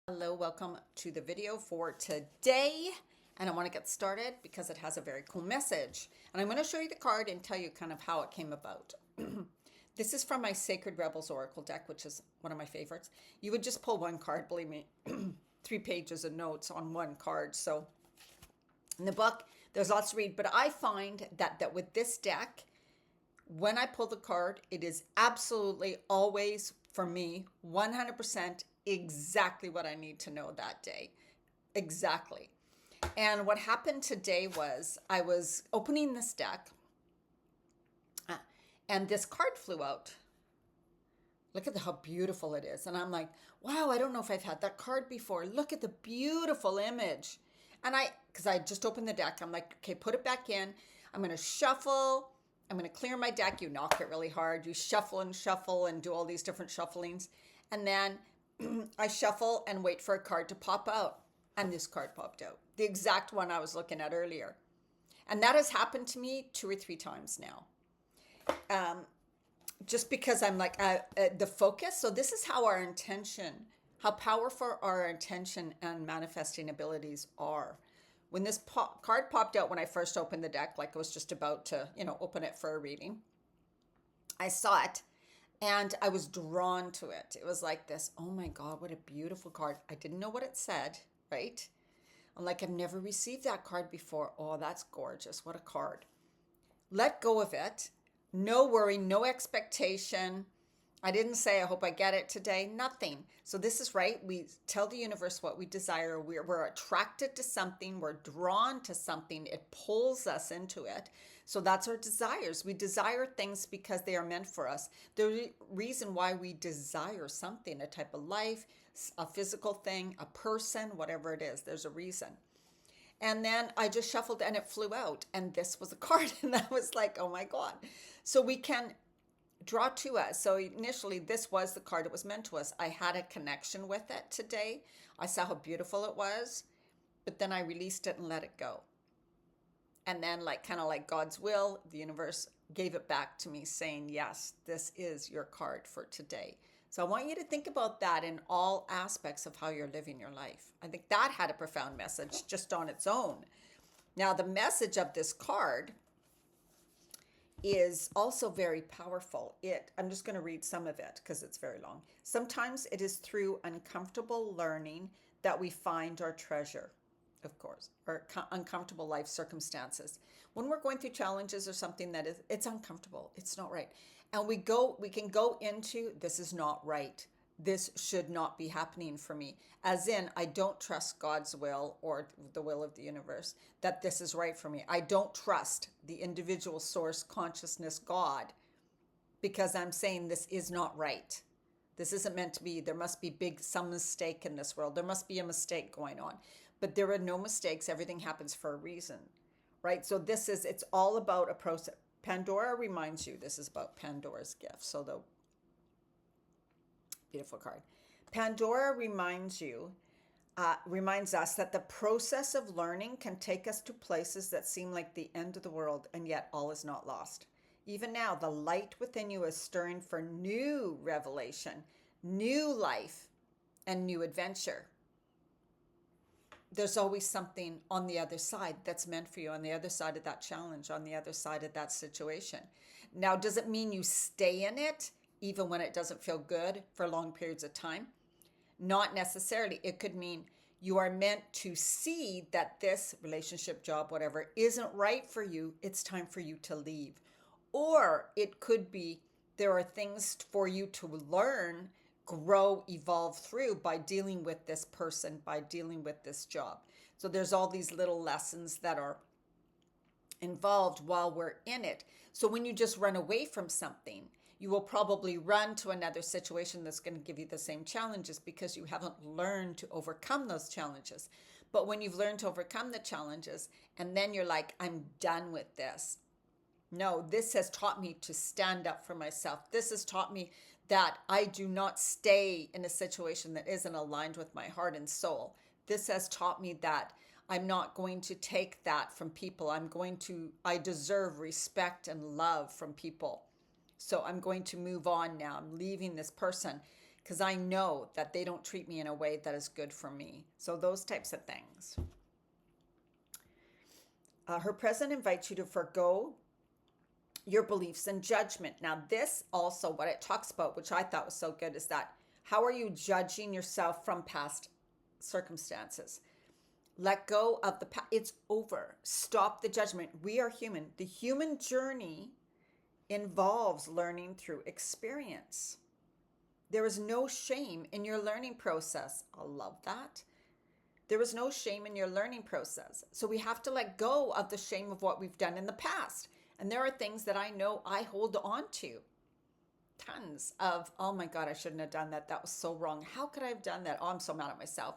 Hello, welcome to the video for today. And I want to get started because it has a very cool message. And I'm going to show you the card and tell you kind of how it came about. This is from my Sacred Rebels Oracle deck, which is one of my favorites. You would just pull one card, believe me, 3 pages of notes on one card. So in the book, there's lots to read, but I find that with this deck, when I pull the card, it is absolutely always, for me, 100% exactly what I need to know that day. Exactly. And what happened today was I was opening this deck and this card flew out. Look at how beautiful it is. And I'm like, wow, I don't know if I've had that card before. Look at the beautiful image. And because I just opened the deck, I'm like, okay, put it back in. I'm going to shuffle. I'm going to clear my deck. You knock it really hard. You shuffle and do all these different shufflings. And then I shuffle and wait for a card to pop out. And this card popped out. The exact one I was looking at earlier. And that has happened to me 2 or 3 times now. Just because I'm like, the focus. So this is how our intention, how powerful our intention and manifesting abilities are. When this card popped out when I first opened the deck, like I was just about to, open it for a reading, I saw it and I was drawn to it. It was like this, oh my God, what a beautiful card. I didn't know what it said, right? I'm like, I've never received that card before. Oh, that's gorgeous. What a card. Let go of it. No worry, no expectation. I didn't say, I hope I get it today. Nothing. So this is right. We tell the universe what we desire. We're attracted to something. We're drawn to something. It pulls us into it. So that's our desires. We desire things because they are meant for us. The reason why we desire something, a type of life, a physical thing, a person, whatever it is, there's a reason. And then I just shuffled and it flew out. And this was a card. And I was like, oh my God. So we can draw to us. So initially, this was the card that was meant to us. I had a connection with it today. I saw how beautiful it was. But then I released it and let it go. And then, kind of like God's will, the universe gave it back to me saying, yes, this is your card for today. So I want you to think about that in all aspects of how you're living your life. I think that had a profound message just on its own. Now, the message of this card is also very powerful. I'm just going to read some of it because it's very long. Sometimes it is through uncomfortable learning that we find our treasure, of course, or uncomfortable life circumstances. When we're going through challenges or something it's uncomfortable, it's not right. And we can go into, this is not right. This should not be happening for me. As in, I don't trust God's will or the will of the universe that this is right for me. I don't trust the individual source consciousness, God, because I'm saying this is not right. This isn't meant to be. There must be some mistake in this world. There must be a mistake going on. But there are no mistakes. Everything happens for a reason, right? So it's all about a process. Pandora reminds you, this is about Pandora's gift. So the beautiful card. Pandora reminds us that the process of learning can take us to places that seem like the end of the world, and yet all is not lost. Even now, the light within you is stirring for new revelation, new life, and new adventure. There's always something on the other side that's meant for you, on the other side of that challenge, on the other side of that situation. Now, does it mean you stay in it even when it doesn't feel good for long periods of time? Not necessarily. It could mean you are meant to see that this relationship, job, whatever, isn't right for you. It's time for you to leave. Or it could be there are things for you to learn, grow, evolve through by dealing with this person, by dealing with this job. So there's all these little lessons that are involved while we're in it. So when you just run away from something, you will probably run to another situation that's going to give you the same challenges because you haven't learned to overcome those challenges. But when you've learned to overcome the challenges and then you're like, I'm done with this. No, this has taught me to stand up for myself. This has taught me that I do not stay in a situation that isn't aligned with my heart and soul. This has taught me that I'm not going to take that from people. I deserve respect and love from people. So I'm going to move on now. I'm leaving this person because I know that they don't treat me in a way that is good for me. So those types of things. Her present invites you to forgo your beliefs and judgment. Now, this also, what it talks about, which I thought was so good, is that how are you judging yourself from past circumstances? Let go of the past. It's over. Stop the judgment. We are human. The human journey involves learning through experience. There is no shame in your learning process. I love that. There is no shame in your learning process. So we have to let go of the shame of what we've done in the past. And there are things that I know I hold on to. Tons of, oh my God, I shouldn't have done that. That was so wrong. How could I have done that? Oh, I'm so mad at myself.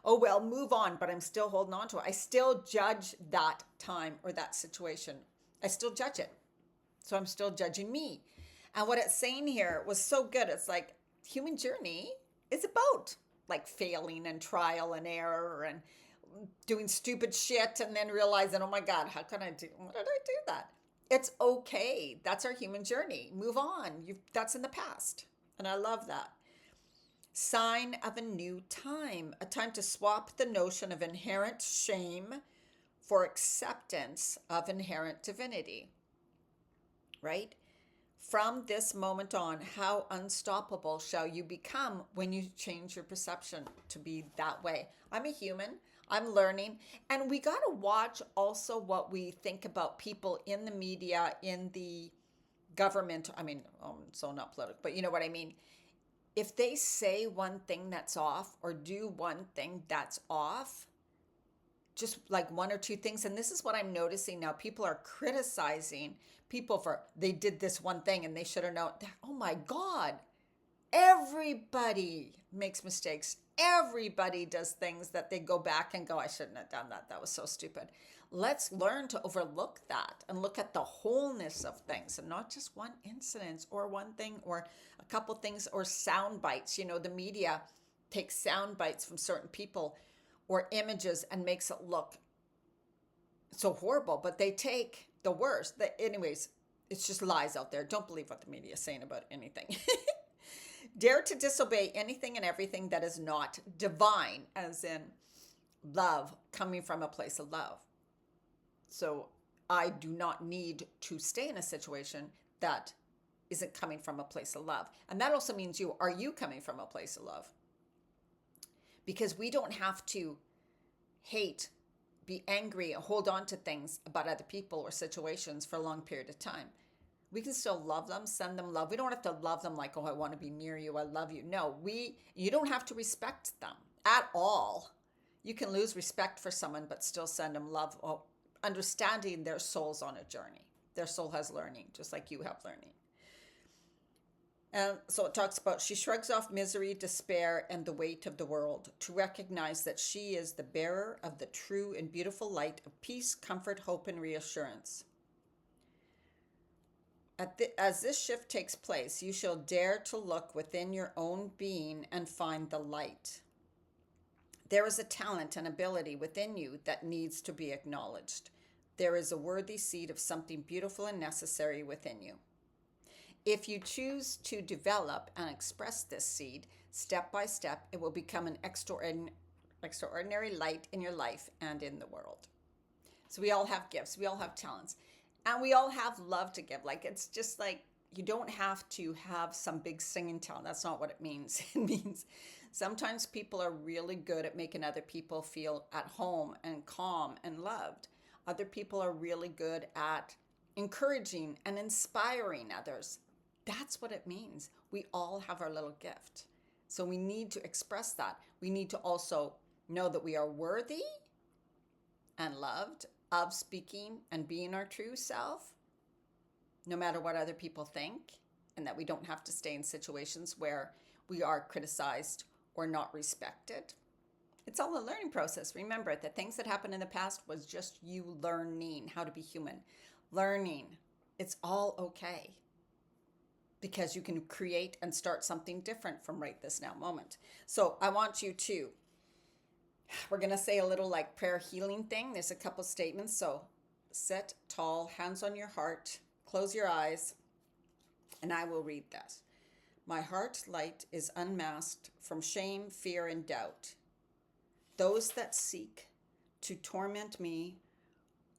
Oh, well, move on, but I'm still holding on to it. I still judge that time or that situation. I still judge it. So I'm still judging me. And what it's saying here was so good. It's like human journey is about like failing and trial and error and doing stupid shit and then realizing, oh my God, why did I do that? It's okay. That's our human journey. Move on. That's in the past. And I love that. Sign of a new time, a time to swap the notion of inherent shame for acceptance of inherent divinity, right? From this moment on, how unstoppable shall you become when you change your perception to be that way? I'm a human. I'm learning. And we got to watch also what we think about people in the media, in the government. I mean, so not political, but you know what I mean. If they say one thing that's off or do one thing that's off, just like one or two things. And this is what I'm noticing now. People are criticizing people for they did this one thing and they should have known. Oh my God. Everybody makes mistakes. Everybody does things that they go back and go, I shouldn't have done that. That was so stupid. Let's learn to overlook that and look at the wholeness of things and not just one incident or one thing or a couple things or sound bites. You know, the media takes sound bites from certain people or images and makes it look so horrible, but they take the worst. Anyways, it's just lies out there. Don't believe what the media is saying about anything. Dare to disobey anything and everything that is not divine, as in love, coming from a place of love. So I do not need to stay in a situation that isn't coming from a place of love. And that also means are you coming from a place of love? Because we don't have to hate, be angry, hold on to things about other people or situations for a long period of time. We can still love them, send them love. We don't have to love them like, oh, I want to be near you, I love you. No, you don't have to respect them at all. You can lose respect for someone, but still send them love, understanding their soul's on a journey. Their soul has learning, just like you have learning. And so it talks about she shrugs off misery, despair, and the weight of the world to recognize that she is the bearer of the true and beautiful light of peace, comfort, hope, and reassurance. As this shift takes place, you shall dare to look within your own being and find the light. There is a talent and ability within you that needs to be acknowledged. There is a worthy seed of something beautiful and necessary within you. If you choose to develop and express this seed, step by step, it will become an extraordinary light in your life and in the world. So we all have gifts, we all have talents, and we all have love to give. Like, it's just like, you don't have to have some big singing talent. That's not what it means. It means sometimes people are really good at making other people feel at home and calm and loved. Other people are really good at encouraging and inspiring others. That's what it means. We all have our little gift. So we need to express that. We need to also know that we are worthy and loved of speaking and being our true self, no matter what other people think, and that we don't have to stay in situations where we are criticized or not respected. It's all a learning process. Remember, the things that happened in the past was just you learning how to be human. Learning. It's all okay. Because you can create and start something different from right this now moment. So I want you to, we're going to say a little like prayer healing thing. There's a couple statements. So sit tall, hands on your heart, close your eyes, and I will read this. My heart light is unmasked from shame, fear, and doubt. Those that seek to torment me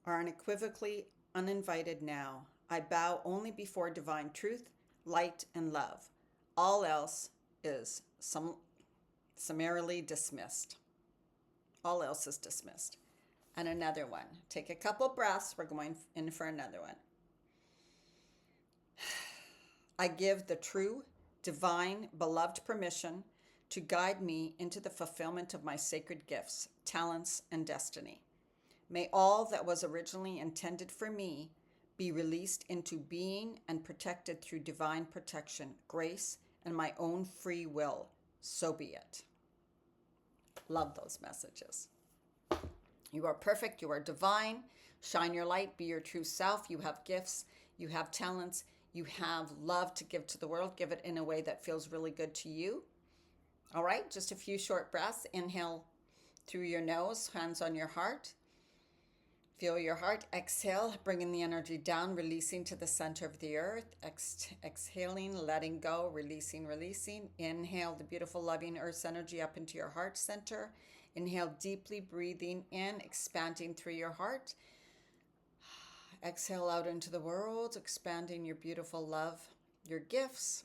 are unequivocally uninvited now. I bow only before divine truth, light, and love. All else is summarily dismissed. All else is dismissed. And another one. Take a couple breaths. We're going in for another one. I give the true, divine, beloved permission to guide me into the fulfillment of my sacred gifts, talents, and destiny. May all that was originally intended for me be released into being and protected through divine protection, grace, and my own free will. So be it. Love those messages. You are perfect. You are divine. Shine your light. Be your true self. You have gifts. You have talents. You have love to give to the world. Give it in a way that feels really good to you. All right, just a few short breaths. Inhale through your nose, hands on your heart. Feel your heart. Exhale, bringing the energy down, releasing to the center of the earth. Exhaling, letting go, releasing. Inhale the beautiful, loving earth's energy up into your heart center. Inhale deeply, breathing in, expanding through your heart. Exhale out into the world, expanding your beautiful love, your gifts,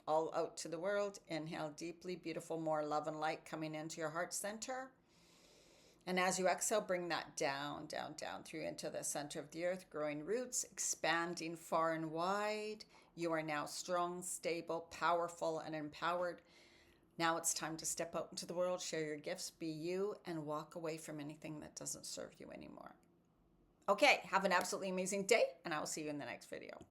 all out to the world. Inhale deeply, beautiful, more love and light coming into your heart center. And as you exhale, bring that down through into the center of the earth, growing roots, expanding far and wide. You are now strong, stable, powerful, and empowered. Now it's time to step out into the world, share your gifts, be you, and walk away from anything that doesn't serve you anymore. Okay, have an absolutely amazing day, and I will see you in the next video.